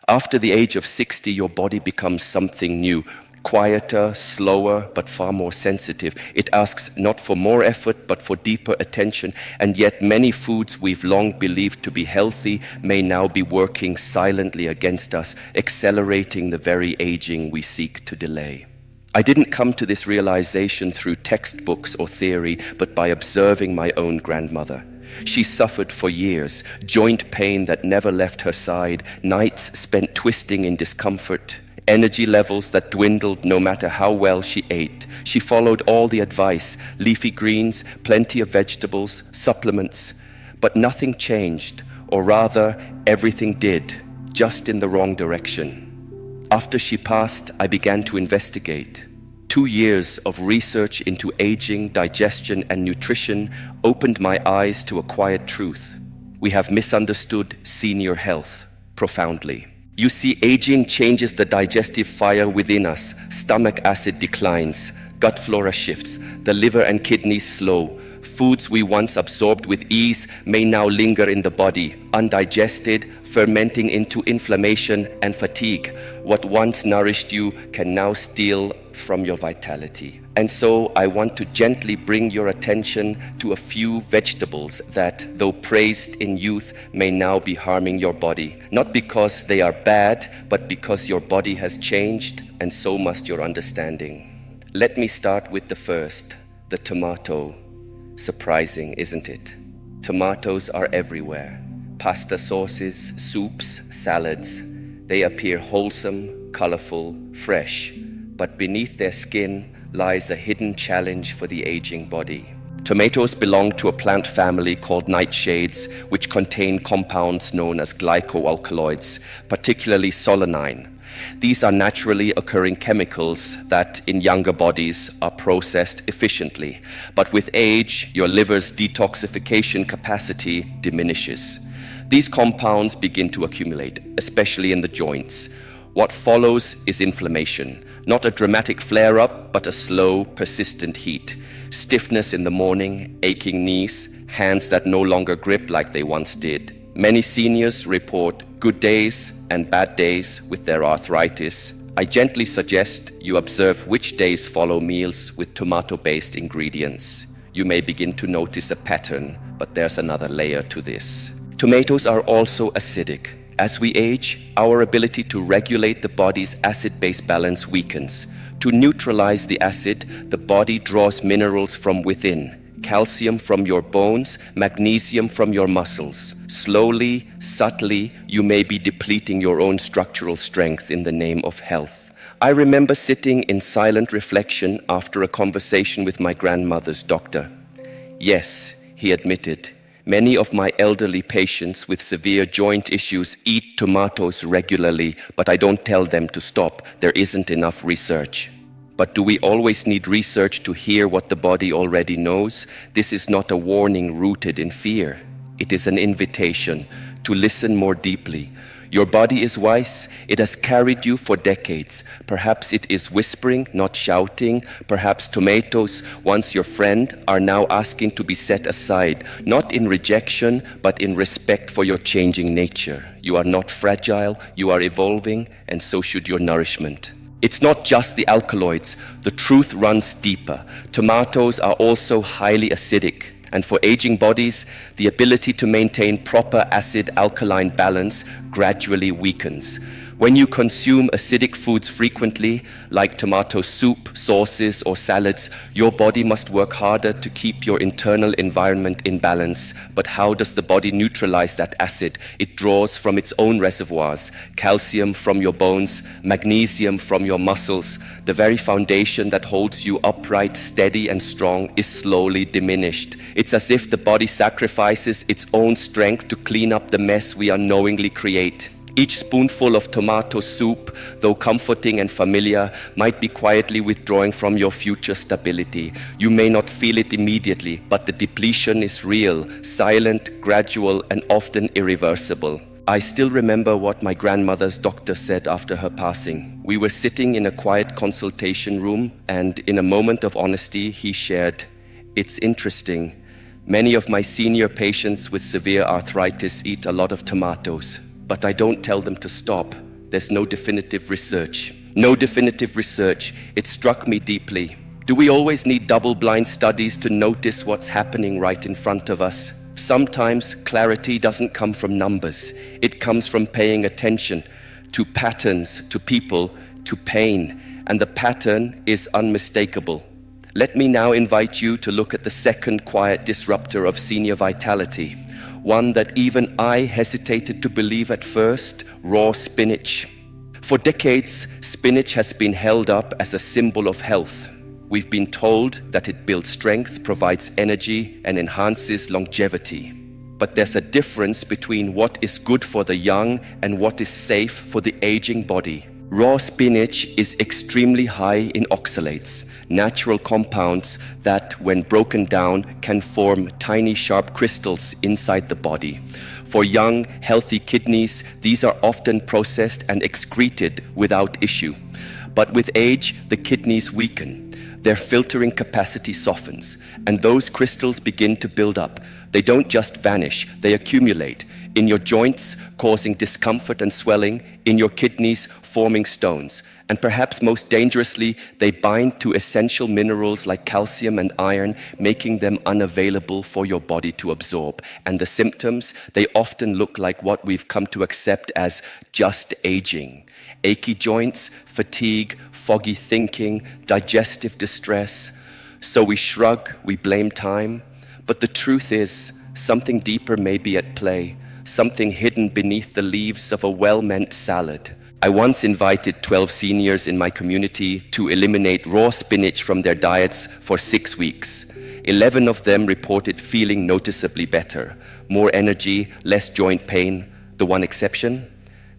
After the age of 60, your body becomes something new, quieter, slower, but far more sensitive. It asks not for more effort, but for deeper attention. And yet many foods we've long believed to be healthy may now be working silently against us, accelerating the very aging we seek to delay. I didn't come to this realization through textbooks or theory, but by observing my own grandmother. She suffered for years, joint pain that never left her side, nights spent twisting in discomfort, energy levels that dwindled no matter how well she ate. She followed all the advice, leafy greens, plenty of vegetables, supplements, but nothing changed, or rather, everything did, just in the wrong direction. After she passed, I began to investigate. 2 years of research into aging, digestion, and nutrition opened my eyes to a quiet truth. We have misunderstood senior health profoundly. You see, aging changes the digestive fire within us. Stomach acid declines, gut flora shifts, the liver and kidneys slow. Foods we once absorbed with ease may now linger in the body, undigested, fermenting into inflammation and fatigue. What once nourished you can now steal from your vitality. And so I want to gently bring your attention to a few vegetables that, though praised in youth, may now be harming your body. Not because they are bad, but because your body has changed, and so must your understanding. Let me start with the first, the tomato. Surprising, isn't it? Tomatoes are everywhere. Pasta sauces, soups, salads. They appear wholesome, colorful, fresh, but beneath their skin lies a hidden challenge for the aging body. Tomatoes belong to a plant family called nightshades, which contain compounds known as glycoalkaloids, particularly solanine. These are naturally occurring chemicals that in younger bodies are processed efficiently, but with age, your liver's detoxification capacity diminishes. These compounds begin to accumulate, especially in the joints. What follows is inflammation, not a dramatic flare-up, but a slow, persistent heat. Stiffness in the morning, aching knees, hands that no longer grip like they once did. Many seniors report good days and bad days with their arthritis. I gently suggest you observe which days follow meals with tomato-based ingredients. You may begin to notice a pattern, but there's another layer to this. Tomatoes are also acidic. As we age, our ability to regulate the body's acid-base balance weakens. To neutralize the acid, the body draws minerals from within. Calcium from your bones, magnesium from your muscles. Slowly, subtly, you may be depleting your own structural strength in the name of health. I remember sitting in silent reflection after a conversation with my grandmother's doctor. Yes, he admitted, many of my elderly patients with severe joint issues eat tomatoes regularly, but I don't tell them to stop. There isn't enough research. But do we always need research to hear what the body already knows? This is not a warning rooted in fear. It is an invitation to listen more deeply. Your body is wise. It has carried you for decades. Perhaps it is whispering, not shouting. Perhaps tomatoes, once your friend, are now asking to be set aside, not in rejection, but in respect for your changing nature. You are not fragile, you are evolving, and so should your nourishment. It's not just the alkaloids. The truth runs deeper. Tomatoes are also highly acidic. And for aging bodies, the ability to maintain proper acid-alkaline balance gradually weakens. When you consume acidic foods frequently, like tomato soup, sauces, or salads, your body must work harder to keep your internal environment in balance. But how does the body neutralize that acid? It draws from its own reservoirs, calcium from your bones, magnesium from your muscles. The very foundation that holds you upright, steady, and strong is slowly diminished. It's as if the body sacrifices its own strength to clean up the mess we unknowingly create. Each spoonful of tomato soup, though comforting and familiar, might be quietly withdrawing from your future stability. You may not feel it immediately, but the depletion is real, silent, gradual, and often irreversible. I still remember what my grandmother's doctor said after her passing. We were sitting in a quiet consultation room, and in a moment of honesty, he shared, "It's interesting. Many of my senior patients with severe arthritis eat a lot of tomatoes. But I don't tell them to stop. There's no definitive research. No definitive research. It struck me deeply. Do we always need double-blind studies to notice what's happening right in front of us? Sometimes clarity doesn't come from numbers. It comes from paying attention to patterns, to people, to pain. And the pattern is unmistakable. Let me now invite you to look at the second quiet disruptor of senior vitality. One that even I hesitated to believe at first: raw spinach. For decades, spinach has been held up as a symbol of health. We've been told that it builds strength, provides energy, and enhances longevity. But there's a difference between what is good for the young and what is safe for the aging body. Raw spinach is extremely high in oxalates, natural compounds that, when broken down, can form tiny sharp crystals inside the body. For young, healthy kidneys, these are often processed and excreted without issue. But with age, the kidneys weaken. Their filtering capacity softens, and those crystals begin to build up. They don't just vanish, they accumulate in your joints, causing discomfort and swelling, in your kidneys, forming stones. And perhaps most dangerously, they bind to essential minerals like calcium and iron, making them unavailable for your body to absorb. And the symptoms, they often look like what we've come to accept as just aging. Achy joints, fatigue, foggy thinking, digestive distress. So we shrug, we blame time. But the truth is, something deeper may be at play, something hidden beneath the leaves of a well-meant salad. I once invited 12 seniors in my community to eliminate raw spinach from their diets for 6 weeks. 11 of them reported feeling noticeably better, more energy, less joint pain. The one exception?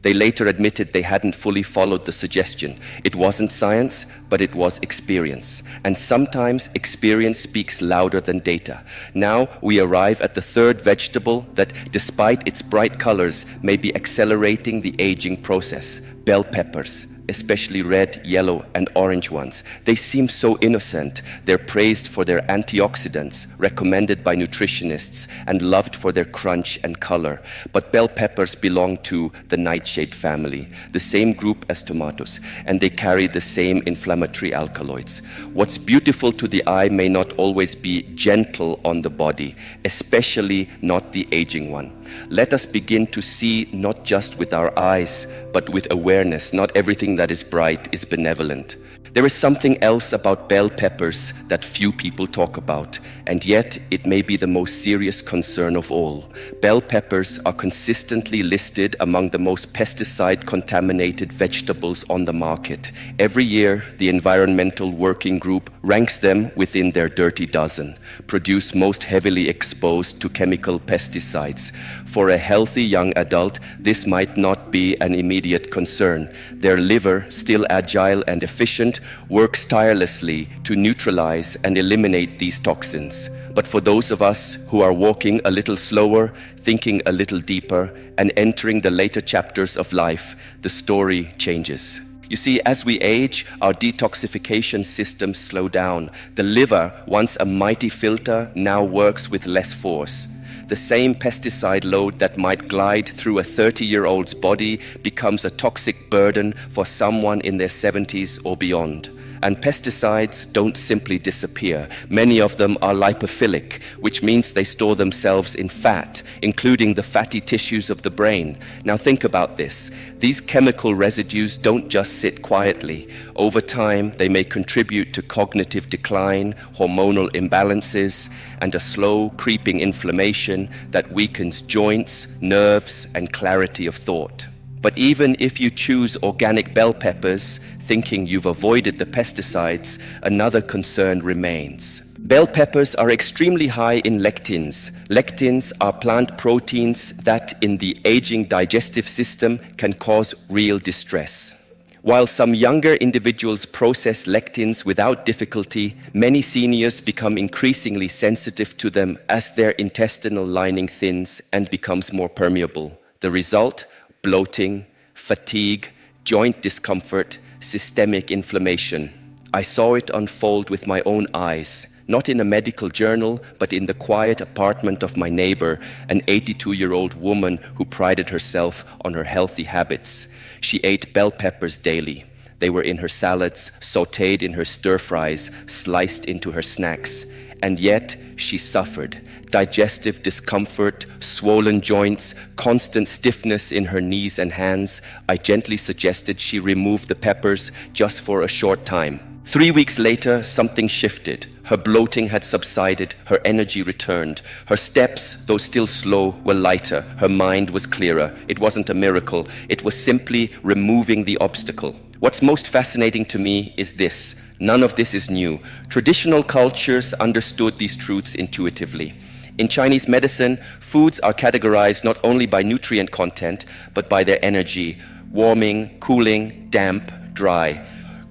They later admitted they hadn't fully followed the suggestion. It wasn't science, but it was experience. And sometimes experience speaks louder than data. Now we arrive at the third vegetable that, despite its bright colors, may be accelerating the aging process: bell peppers. Especially red, yellow, and orange ones. They seem so innocent. They're praised for their antioxidants, recommended by nutritionists, and loved for their crunch and color. But bell peppers belong to the nightshade family, the same group as tomatoes, and they carry the same inflammatory alkaloids. What's beautiful to the eye may not always be gentle on the body, especially not the aging one. Let us begin to see not just with our eyes, but with awareness. Not everything that is bright is benevolent. There is something else about bell peppers that few people talk about, and yet it may be the most serious concern of all. Bell peppers are consistently listed among the most pesticide-contaminated vegetables on the market. Every year, the Environmental Working Group ranks them within their dirty dozen, produced most heavily exposed to chemical pesticides. For a healthy young adult, this might not be an immediate concern. Their liver, still agile and efficient, works tirelessly to neutralize and eliminate these toxins. But for those of us who are walking a little slower, thinking a little deeper, and entering the later chapters of life, the story changes. You see, as we age, our detoxification systems slow down. The liver, once a mighty filter, now works with less force. The same pesticide load that might glide through a 30-year-old's body becomes a toxic burden for someone in their 70s or beyond. And pesticides don't simply disappear. Many of them are lipophilic, which means they store themselves in fat, including the fatty tissues of the brain. Now think about this. These chemical residues don't just sit quietly. Over time, they may contribute to cognitive decline, hormonal imbalances, and a slow, creeping inflammation that weakens joints, nerves, and clarity of thought. But even if you choose organic bell peppers, thinking you've avoided the pesticides, another concern remains. Bell peppers are extremely high in lectins. Lectins are plant proteins that, in the aging digestive system, can cause real distress. While some younger individuals process lectins without difficulty, many seniors become increasingly sensitive to them as their intestinal lining thins and becomes more permeable. The result? Bloating, fatigue, joint discomfort, systemic inflammation. I saw it unfold with my own eyes, not in a medical journal, but in the quiet apartment of my neighbor, an 82-year-old woman who prided herself on her healthy habits. She ate bell peppers daily. They were in her salads, sautéed in her stir-fries, sliced into her snacks. And yet, she suffered. Digestive discomfort, swollen joints, constant stiffness in her knees and hands. I gently suggested she remove the peppers just for a short time. 3 weeks later, something shifted. Her bloating had subsided, her energy returned. Her steps, though still slow, were lighter. Her mind was clearer. It wasn't a miracle. It was simply removing the obstacle. What's most fascinating to me is this. None of this is new. Traditional cultures understood these truths intuitively. In Chinese medicine, foods are categorized not only by nutrient content, but by their energy: warming, cooling, damp, dry.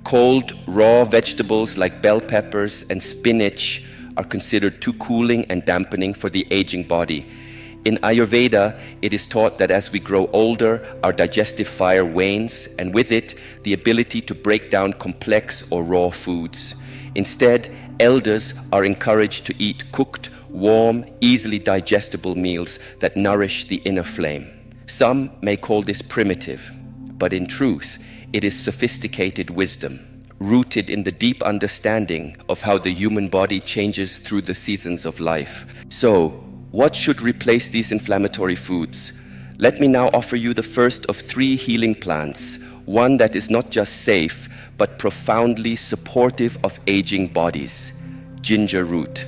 Cold, raw vegetables like bell peppers and spinach are considered too cooling and dampening for the aging body. In Ayurveda, it is taught that as we grow older, our digestive fire wanes, and with it, the ability to break down complex or raw foods. Instead, elders are encouraged to eat cooked, warm, easily digestible meals that nourish the inner flame. Some may call this primitive, but in truth, it is sophisticated wisdom, rooted in the deep understanding of how the human body changes through the seasons of life. So, what should replace these inflammatory foods? Let me now offer you the first of 3 healing plants, one that is not just safe, but profoundly supportive of aging bodies: ginger root.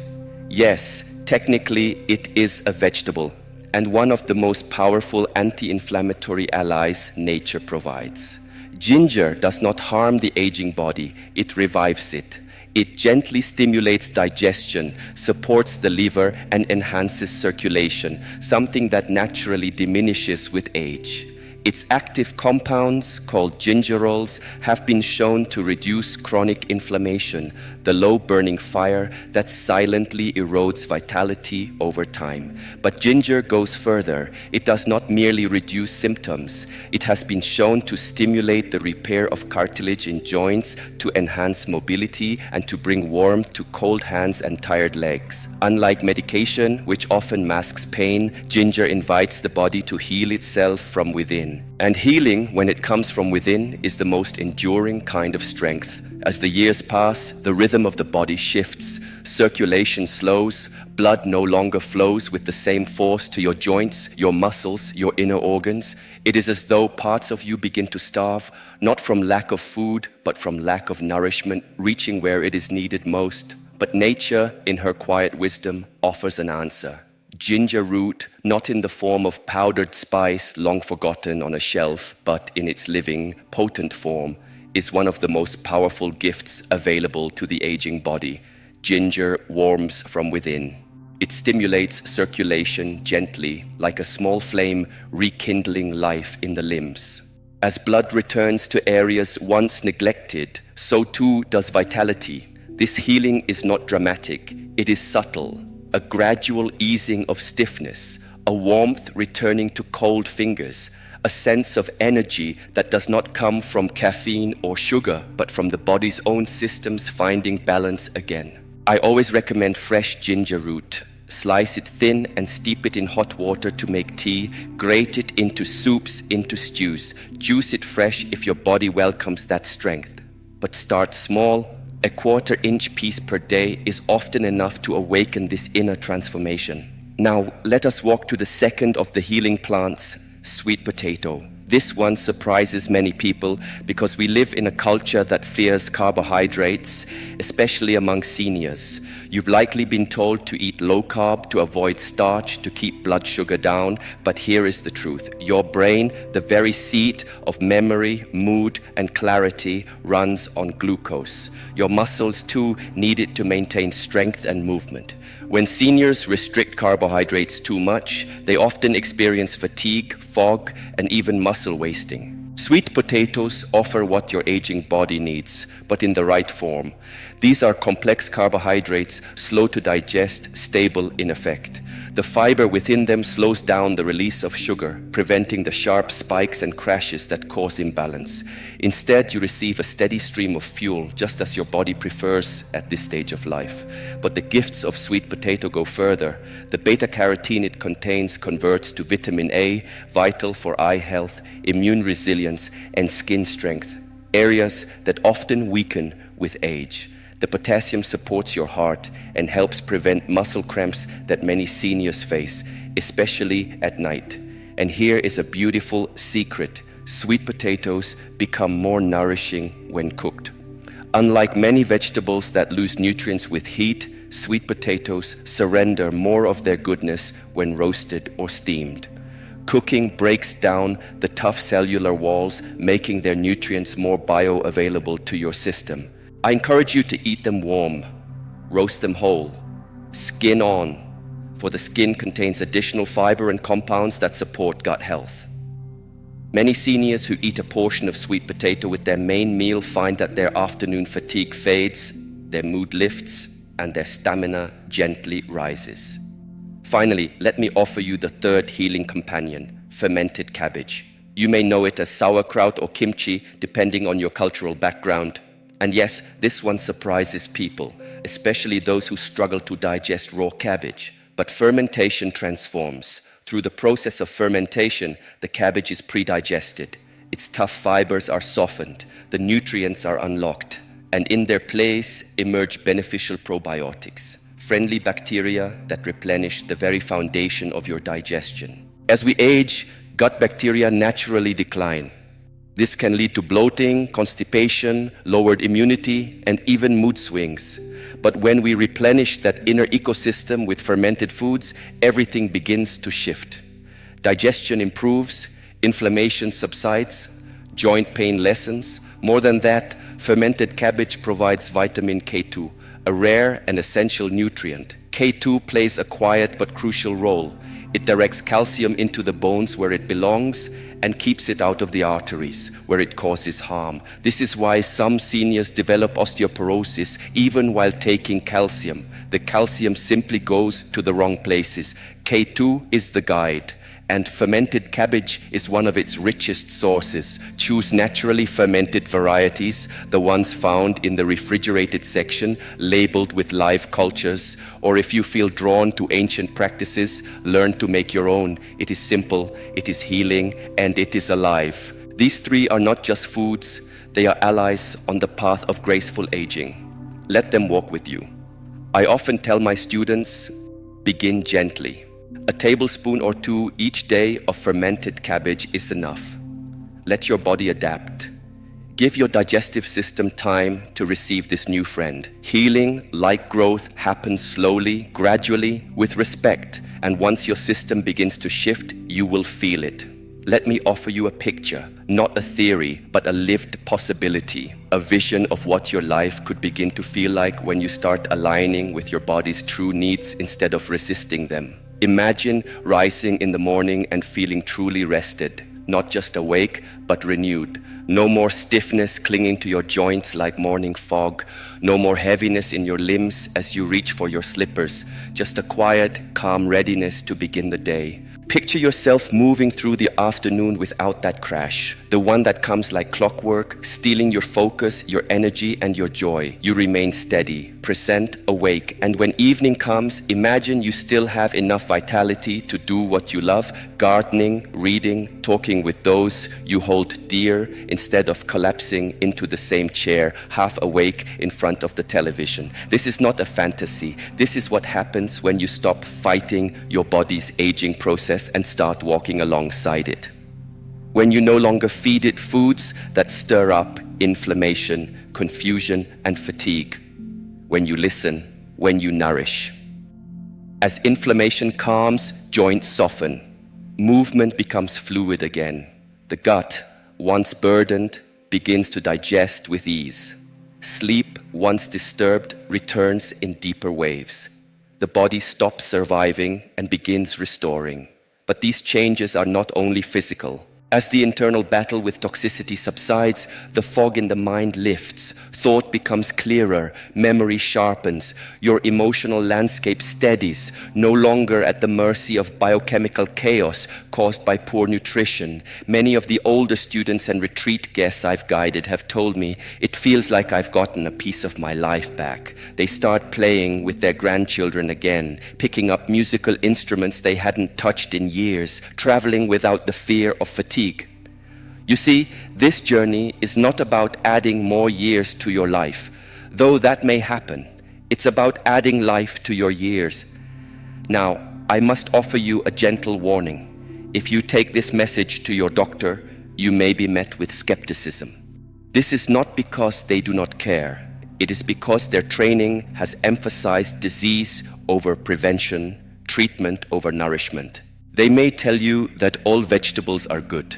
Yes, technically it is a vegetable, and one of the most powerful anti-inflammatory allies nature provides. Ginger does not harm the aging body, it revives it. It gently stimulates digestion, supports the liver, and enhances circulation, something that naturally diminishes with age. Its active compounds, called gingerols, have been shown to reduce chronic inflammation, the low-burning fire that silently erodes vitality over time. But ginger goes further. It does not merely reduce symptoms. It has been shown to stimulate the repair of cartilage in joints, to enhance mobility, and to bring warmth to cold hands and tired legs. Unlike medication, which often masks pain, ginger invites the body to heal itself from within. And healing, when it comes from within, is the most enduring kind of strength. As the years pass, the rhythm of the body shifts, circulation slows, blood no longer flows with the same force to your joints, your muscles, your inner organs. It is as though parts of you begin to starve, not from lack of food, but from lack of nourishment, reaching where it is needed most. But nature, in her quiet wisdom, offers an answer. Ginger root, not in the form of powdered spice long forgotten on a shelf, but in its living, potent form, is one of the most powerful gifts available to the aging body. Ginger warms from within. It stimulates circulation gently, like a small flame rekindling life in the limbs. As blood returns to areas once neglected, so too does vitality. This healing is not dramatic, it is subtle. A gradual easing of stiffness, a warmth returning to cold fingers, a sense of energy that does not come from caffeine or sugar, but from the body's own systems finding balance again. I always recommend fresh ginger root. Slice it thin and steep it in hot water to make tea. Grate it into soups, into stews. Juice it fresh if your body welcomes that strength. But start small. A 1/4 inch piece per day is often enough to awaken this inner transformation. Now, let us walk to the second of the healing plants, sweet potato. This one surprises many people because we live in a culture that fears carbohydrates, especially among seniors. You've likely been told to eat low carb to avoid starch, to keep blood sugar down, but here is the truth. Your brain, the very seat of memory, mood, and clarity, runs on glucose. Your muscles too need it to maintain strength and movement. When seniors restrict carbohydrates too much, they often experience fatigue, fog, and even muscle wasting. Sweet potatoes offer what your aging body needs, but in the right form. These are complex carbohydrates, slow to digest, stable in effect. The fiber within them slows down the release of sugar, preventing the sharp spikes and crashes that cause imbalance. Instead, you receive a steady stream of fuel, just as your body prefers at this stage of life. But the gifts of sweet potato go further. The beta-carotene it contains converts to vitamin A, vital for eye health, immune resilience, confidence, and skin strength, areas that often weaken with age. The potassium supports your heart and helps prevent muscle cramps that many seniors face, especially at night. And here is a beautiful secret. Sweet potatoes become more nourishing when cooked. Unlike many vegetables that lose nutrients with heat, sweet potatoes surrender more of their goodness when roasted or steamed. Cooking breaks down the tough cellular walls, making their nutrients more bioavailable to your system. I encourage you to eat them warm, roast them whole, skin on, for the skin contains additional fiber and compounds that support gut health. Many seniors who eat a portion of sweet potato with their main meal find that their afternoon fatigue fades, their mood lifts, and their stamina gently rises. Finally, let me offer you the third healing companion, fermented cabbage. You may know it as sauerkraut or kimchi, depending on your cultural background. And yes, this one surprises people, especially those who struggle to digest raw cabbage. But fermentation transforms. Through the process of fermentation, the cabbage is pre-digested. Its tough fibers are softened, the nutrients are unlocked, and in their place emerge beneficial probiotics, friendly bacteria that replenish the very foundation of your digestion. As we age, gut bacteria naturally decline. This can lead to bloating, constipation, lowered immunity, and even mood swings. But when we replenish that inner ecosystem with fermented foods, everything begins to shift. Digestion improves, inflammation subsides, joint pain lessens. More than that, fermented cabbage provides vitamin K2, a rare and essential nutrient. K2 plays a quiet but crucial role. It directs calcium into the bones where it belongs and keeps it out of the arteries where it causes harm. This is why some seniors develop osteoporosis even while taking calcium. The calcium simply goes to the wrong places. K2 is the guide, and fermented cabbage is one of its richest sources. Choose naturally fermented varieties, the ones found in the refrigerated section, labeled with live cultures. Or if you feel drawn to ancient practices, learn to make your own. It is simple, it is healing, and it is alive. These three are not just foods, they are allies on the path of graceful aging. Let them walk with you. I often tell my students, begin gently. A tablespoon or two each day of fermented cabbage is enough. Let your body adapt. Give your digestive system time to receive this new friend. Healing, like growth, happens slowly, gradually, with respect. And once your system begins to shift, you will feel it. Let me offer you a picture, not a theory, but a lived possibility. A vision of what your life could begin to feel like when you start aligning with your body's true needs instead of resisting them. Imagine rising in the morning and feeling truly rested, not just awake, but renewed. No more stiffness clinging to your joints like morning fog. No more heaviness in your limbs as you reach for your slippers. Just a quiet, calm readiness to begin the day. Picture yourself moving through the afternoon without that crash, the one that comes like clockwork, stealing your focus, your energy, and your joy. You remain steady, present, awake, and when evening comes, imagine you still have enough vitality to do what you love, gardening, reading, talking with those you hold dear, instead of collapsing into the same chair, half awake in front of the television. This is not a fantasy. This is what happens when you stop fighting your body's aging process and start walking alongside it. When you no longer feed it foods that stir up inflammation, confusion, and fatigue. When you listen, when you nourish. As inflammation calms, joints soften. Movement becomes fluid again. The gut, once burdened, begins to digest with ease. Sleep, once disturbed, returns in deeper waves. The body stops surviving and begins restoring. But these changes are not only physical. As the internal battle with toxicity subsides, the fog in the mind lifts, thought becomes clearer, memory sharpens, your emotional landscape steadies, no longer at the mercy of biochemical chaos caused by poor nutrition. Many of the older students and retreat guests I've guided have told me, it feels like I've gotten a piece of my life back. They start playing with their grandchildren again, picking up musical instruments they hadn't touched in years, traveling without the fear of fatigue. You see, this journey is not about adding more years to your life, though that may happen. It's about adding life to your years. Now, I must offer you a gentle warning. If you take this message to your doctor, you may be met with skepticism. This is not because they do not care. It is because their training has emphasized disease over prevention, treatment over nourishment. They may tell you that all vegetables are good,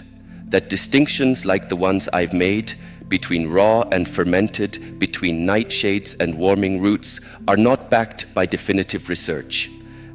that distinctions like the ones I've made between raw and fermented, between nightshades and warming roots, are not backed by definitive research,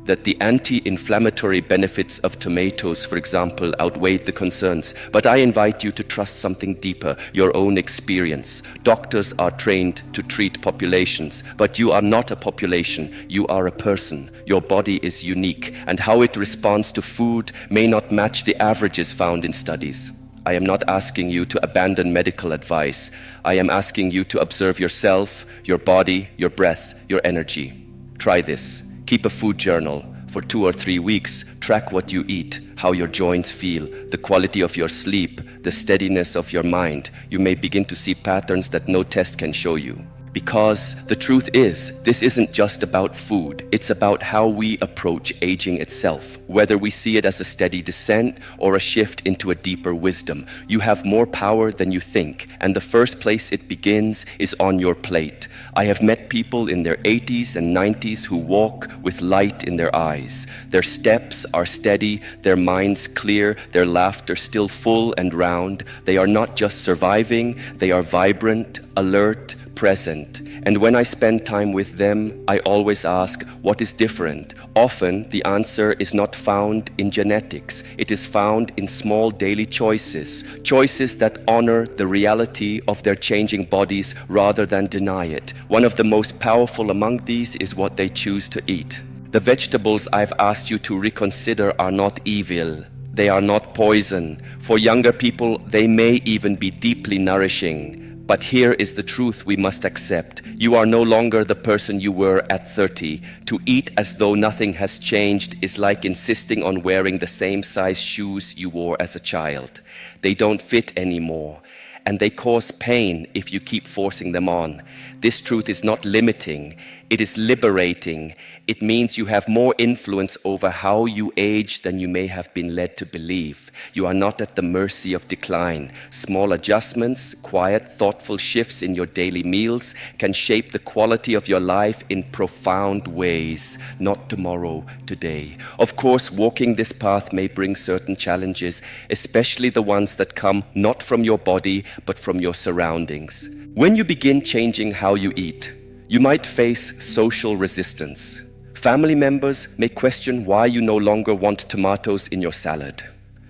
that the anti-inflammatory benefits of tomatoes, for example, outweighed the concerns. But I invite you to trust something deeper, your own experience. Doctors are trained to treat populations, but you are not a population, you are a person. Your body is unique, and how it responds to food may not match the averages found in studies. I am not asking you to abandon medical advice. I am asking you to observe yourself, your body, your breath, your energy. Try this. Keep a food journal for 2 or 3 weeks. Track what you eat, how your joints feel, the quality of your sleep, the steadiness of your mind. You may begin to see patterns that no test can show you. Because the truth is, this isn't just about food. It's about how we approach aging itself, whether we see it as a steady descent or a shift into a deeper wisdom. You have more power than you think, and the first place it begins is on your plate. I have met people in their 80s and 90s who walk with light in their eyes. Their steps are steady, their minds clear, their laughter still full and round. They are not just surviving, they are vibrant, alert, present. And when I spend time with them, I always ask, what is different? Often, the answer is not found in genetics. It is found in small daily choices, choices that honor the reality of their changing bodies rather than deny it. One of the most powerful among these is what they choose to eat. The vegetables I've asked you to reconsider are not evil. They are not poison. For younger people, they may even be deeply nourishing. But here is the truth we must accept. You are no longer the person you were at 30. To eat as though nothing has changed is like insisting on wearing the same size shoes you wore as a child. They don't fit anymore, and they cause pain if you keep forcing them on. This truth is not limiting, it is liberating. It means you have more influence over how you age than you may have been led to believe. You are not at the mercy of decline. Small adjustments, quiet, thoughtful shifts in your daily meals can shape the quality of your life in profound ways. Not tomorrow, today. Of course, walking this path may bring certain challenges, especially the ones that come not from your body, but from your surroundings. When you begin changing how you eat, you might face social resistance. Family members may question why you no longer want tomatoes in your salad.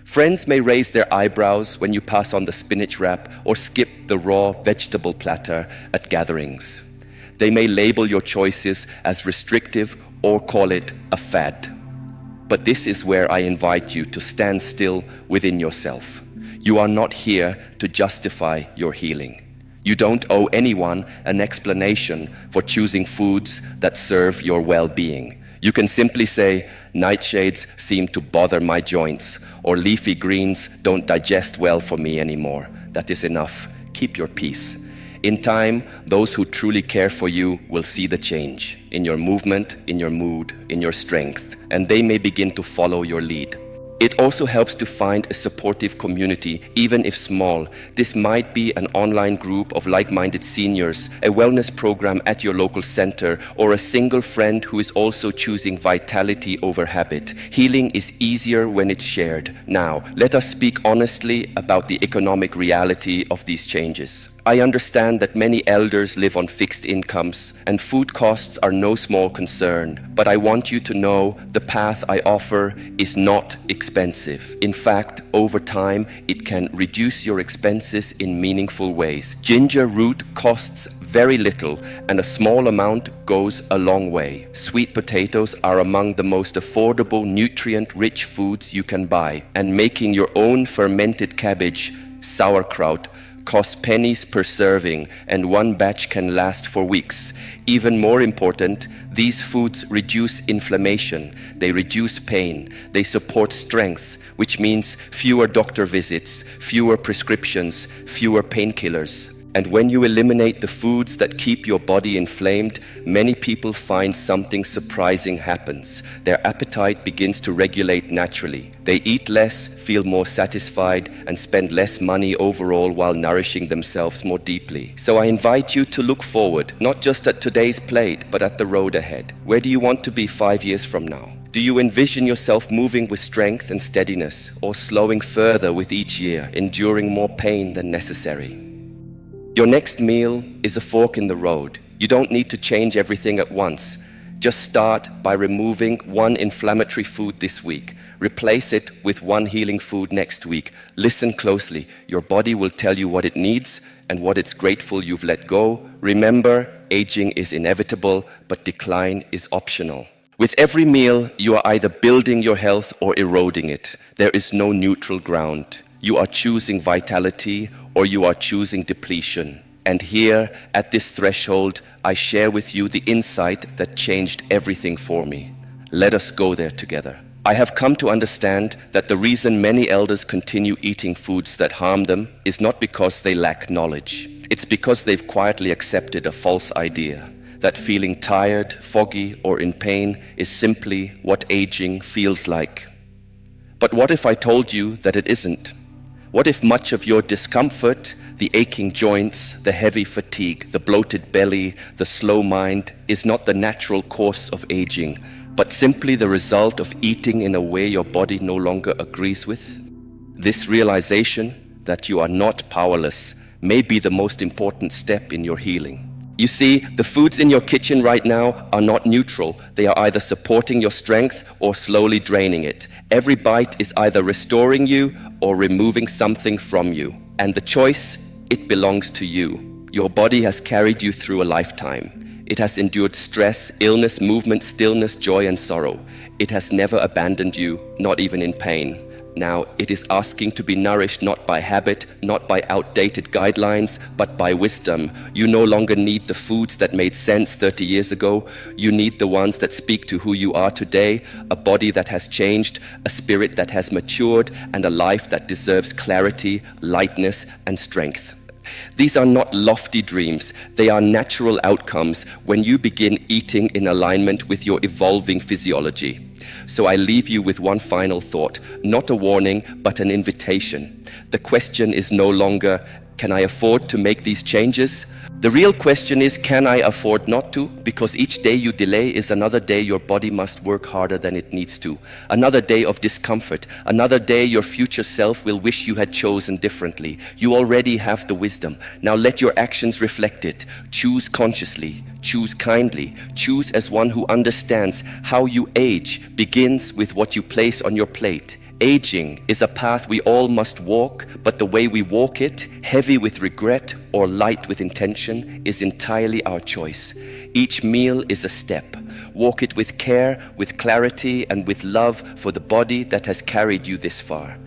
Friends may raise their eyebrows when you pass on the spinach wrap or skip the raw vegetable platter at gatherings. They may label your choices as restrictive or call it a fad. But this is where I invite you to stand still within yourself. You are not here to justify your healing. You don't owe anyone an explanation for choosing foods that serve your well-being. You can simply say, nightshades seem to bother my joints, or leafy greens don't digest well for me anymore. That is enough. Keep your peace. In time, those who truly care for you will see the change in your movement, in your mood, in your strength, and they may begin to follow your lead. It also helps to find a supportive community, even if small. This might be an online group of like-minded seniors, a wellness program at your local center, or a single friend who is also choosing vitality over habit. Healing is easier when it's shared. Now, let us speak honestly about the economic reality of these changes. I understand that many elders live on fixed incomes, and food costs are no small concern. But I want you to know the path I offer is not expensive. In fact, over time, it can reduce your expenses in meaningful ways. Ginger root costs very little, and a small amount goes a long way. Sweet potatoes are among the most affordable, nutrient-rich foods you can buy, and making your own fermented cabbage, sauerkraut, cost pennies per serving, and one batch can last for weeks. Even more important, these foods reduce inflammation, they reduce pain, they support strength, which means fewer doctor visits, fewer prescriptions, fewer painkillers. And when you eliminate the foods that keep your body inflamed, many people find something surprising happens. Their appetite begins to regulate naturally. They eat less, feel more satisfied, and spend less money overall while nourishing themselves more deeply. So I invite you to look forward, not just at today's plate, but at the road ahead. Where do you want to be 5 years from now? Do you envision yourself moving with strength and steadiness, or slowing further with each year, enduring more pain than necessary? Your next meal is a fork in the road. You don't need to change everything at once. Just start by removing one inflammatory food this week. Replace it with one healing food next week. Listen closely. Your body will tell you what it needs and what it's grateful you've let go. Remember, aging is inevitable, but decline is optional. With every meal, you are either building your health or eroding it. There is no neutral ground. You are choosing vitality or you are choosing depletion. And here, at this threshold, I share with you the insight that changed everything for me. Let us go there together. I have come to understand that the reason many elders continue eating foods that harm them is not because they lack knowledge. It's because they've quietly accepted a false idea that feeling tired, foggy, or in pain is simply what aging feels like. But what if I told you that it isn't? What if much of your discomfort, the aching joints, the heavy fatigue, the bloated belly, the slow mind, is not the natural course of aging, but simply the result of eating in a way your body no longer agrees with? This realization that you are not powerless may be the most important step in your healing. You see, the foods in your kitchen right now are not neutral. They are either supporting your strength or slowly draining it. Every bite is either restoring you or removing something from you. And the choice, it belongs to you. Your body has carried you through a lifetime. It has endured stress, illness, movement, stillness, joy, and sorrow. It has never abandoned you, not even in pain. Now, it is asking to be nourished not by habit, not by outdated guidelines, but by wisdom. You no longer need the foods that made sense 30 years ago. You need the ones that speak to who you are today, a body that has changed, a spirit that has matured, and a life that deserves clarity, lightness, and strength. These are not lofty dreams. They are natural outcomes when you begin eating in alignment with your evolving physiology. So I leave you with one final thought, not a warning, but an invitation. The question is no longer, can I afford to make these changes? The real question is, can I afford not to? Because each day you delay is another day your body must work harder than it needs to. Another day of discomfort. Another day your future self will wish you had chosen differently. You already have the wisdom. Now let your actions reflect it. Choose consciously. Choose kindly. Choose as one who understands how you age begins with what you place on your plate. Aging is a path we all must walk, but the way we walk it, heavy with regret or light with intention, is entirely our choice. Each meal is a step. Walk it with care, with clarity, and with love for the body that has carried you this far.